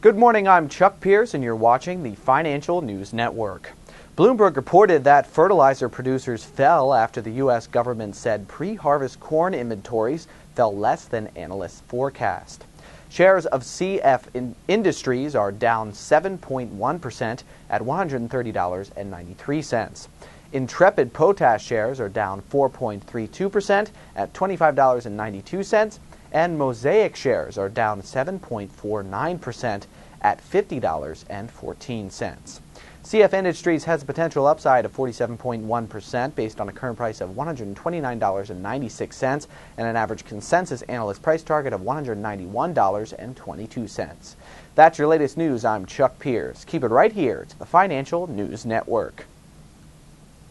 Good morning, I'm Chuck Pierce and you're watching the Financial News Network. Bloomberg reported that fertilizer producers fell after the U.S. government said pre-harvest corn inventories fell less than analysts forecast. Shares of CF Industries are down 7.1% at $130.93. Intrepid Potash shares are down 4.32% at $25.92. And Mosaic shares are down 7.49% at $50.14. CF Industries has a potential upside of 47.1% based on a current price of $129.96 and an average consensus analyst price target of $191.22. That's your latest news. I'm Chuck Pierce. Keep it right here to the Financial News Network.